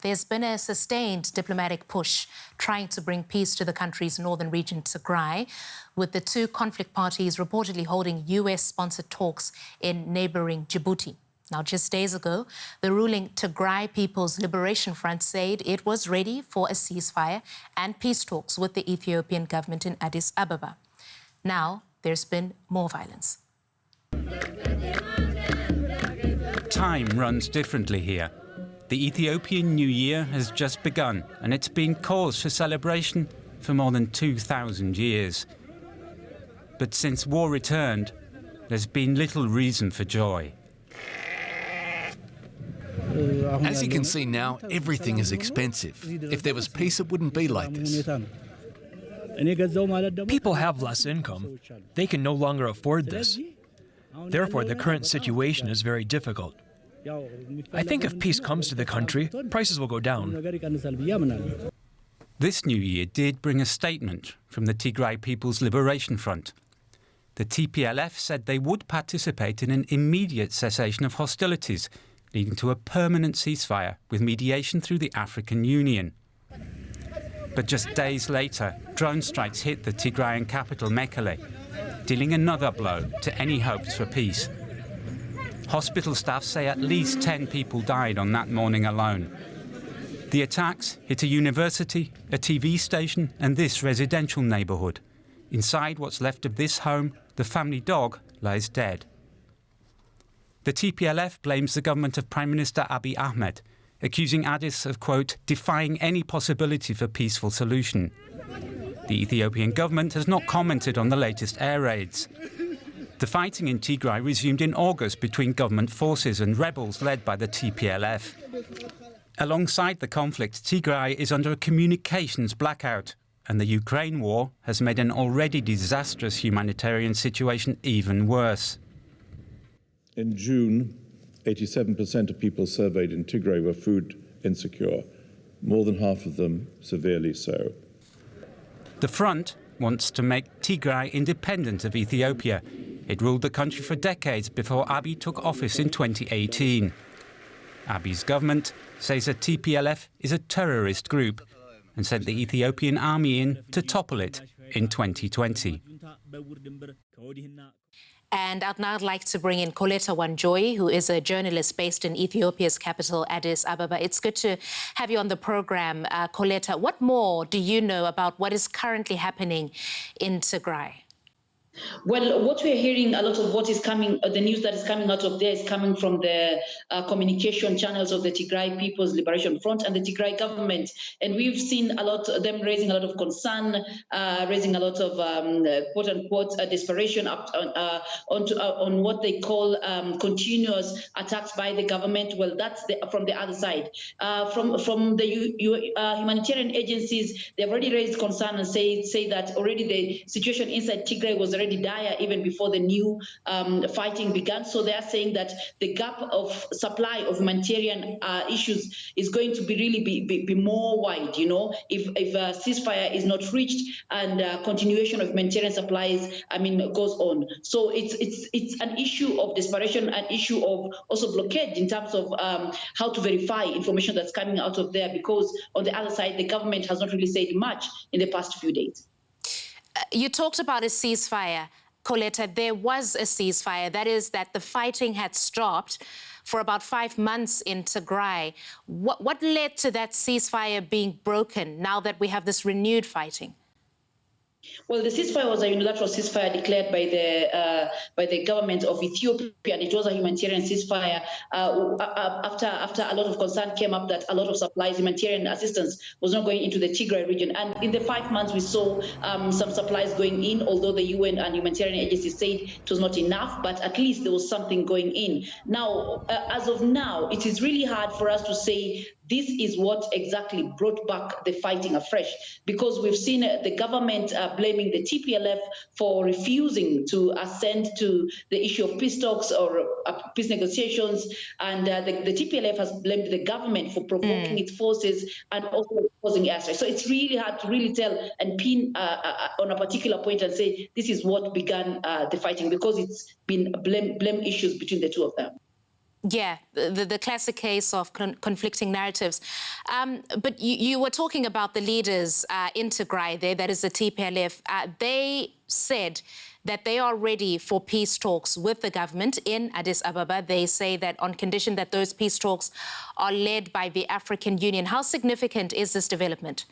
There's been a sustained diplomatic push trying to bring peace to the country's northern region, Tigray, with the two conflict parties reportedly holding US-sponsored talks in neighboring Djibouti. Now, just days ago, the ruling Tigray People's Liberation Front said it was ready for a ceasefire and peace talks with the Ethiopian government in Addis Ababa. Now, there's been more violence. Time runs differently here. The Ethiopian New Year has just begun, and it's been cause for celebration for more than 2,000 years. But since war returned, there's been little reason for joy. As you can see now, everything is expensive. If there was peace, it wouldn't be like this. People have less income. They can no longer afford this. Therefore, the current situation is very difficult. I think if peace comes to the country, prices will go down. This new year did bring a statement from the Tigray People's Liberation Front. The TPLF said they would participate in an immediate cessation of hostilities, leading to a permanent ceasefire with mediation through the African Union. But just days later, drone strikes hit the Tigrayan capital, Mekelle, dealing another blow to any hopes for peace. Hospital staff say at least 10 people died on that morning alone. The attacks hit a university, a TV station and this residential neighbourhood. Inside what's left of this home, the family dog lies dead. The TPLF blames the government of Prime Minister Abiy Ahmed, accusing Addis of, quote, defying any possibility for peaceful solution. The Ethiopian government has not commented on the latest air raids. The fighting in Tigray resumed in August between government forces and rebels led by the TPLF. Alongside the conflict, Tigray is under a communications blackout, and the Ukraine war has made an already disastrous humanitarian situation even worse. In June, 87% of people surveyed in Tigray were food insecure, more than half of them severely so. The front wants to make Tigray independent of Ethiopia. It ruled the country for decades before Abiy took office in 2018. Abiy's government says that TPLF is a terrorist group and sent the Ethiopian army in to topple it in 2020. And I'd now like to bring in Koleta Wanjoyi, who is a journalist based in Ethiopia's capital, Addis Ababa. It's good to have you on the program, Koleta. What more do you know about what is currently happening in Tigray? Well, what we're hearing, a lot of what is coming, the news that is coming out of there is coming from the communication channels of the Tigray People's Liberation Front and the Tigray government. And we've seen a lot of them raising a lot of concern, raising a lot of quote-unquote desperation on what they call continuous attacks by the government. Well, that's from the other side. From the humanitarian agencies, they've already raised concern and say that already the situation inside Tigray was already dire even before the new fighting began. So they are saying that the gap of supply of humanitarian issues is going to be really be more wide, you know, if a ceasefire is not reached and continuation of humanitarian supplies, goes on. So it's an issue of desperation, an issue of also blockade in terms of how to verify information that's coming out of there, because on the other side, the government has not really said much in the past few days. You talked about a ceasefire, Koleta. There was a ceasefire. That is that the fighting had stopped for about 5 months in Tigray. What led to that ceasefire being broken now that we have this renewed fighting? Well, the ceasefire was a unilateral ceasefire declared by the government of Ethiopia, and it was a humanitarian ceasefire after a lot of concern came up that a lot of supplies, humanitarian assistance, was not going into the Tigray region. And in the 5 months, we saw some supplies going in, although the UN and humanitarian agencies said it was not enough, but at least there was something going in. Now, as of now, it is really hard for us to say this is what exactly brought back the fighting afresh, because we've seen the government blaming the TPLF for refusing to assent to the issue of peace talks or peace negotiations, and the TPLF has blamed the government for provoking its forces and also causing airstrikes. So it's really hard to really tell and pin on a particular point and say this is what began the fighting, because it's been blame issues between the two of them. Yeah, the classic case of conflicting narratives. But you were talking about the leaders in Tigray there, that is the TPLF. They said that they are ready for peace talks with the government in Addis Ababa. They say that on condition that those peace talks are led by the African Union. How significant is this development?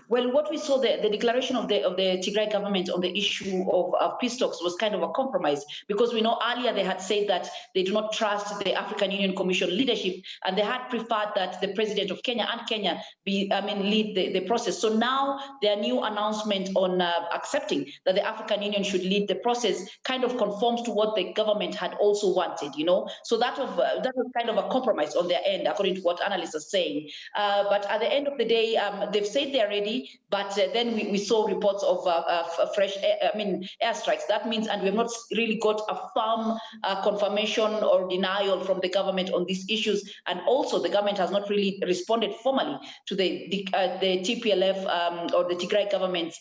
Well, what we saw, the declaration of the Tigray government on the issue of peace talks was kind of a compromise, because we know earlier they had said that they do not trust the African Union Commission leadership, and they had preferred that the president of Kenya and Kenya lead the process. So now their new announcement on accepting that the African Union should lead the process kind of conforms to what the government had also wanted, you know. So that was kind of a compromise on their end, according to what analysts are saying. But at the end of the day, they've said they're ready. But then we saw reports of fresh airstrikes. That means, and we have not really got a firm confirmation or denial from the government on these issues. And also, the government has not really responded formally to the TPLF or the Tigray government's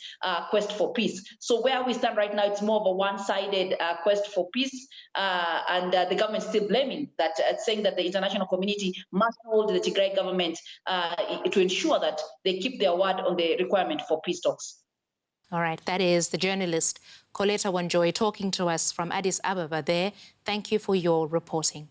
quest for peace. So where we stand right now, it's more of a one-sided quest for peace, and the government still blaming that, saying that the international community must hold the Tigray government to ensure that they keep their word on the requirement for peace talks. All right, that is the journalist Coletta Wanjoy talking to us from Addis Ababa there. Thank you for your reporting.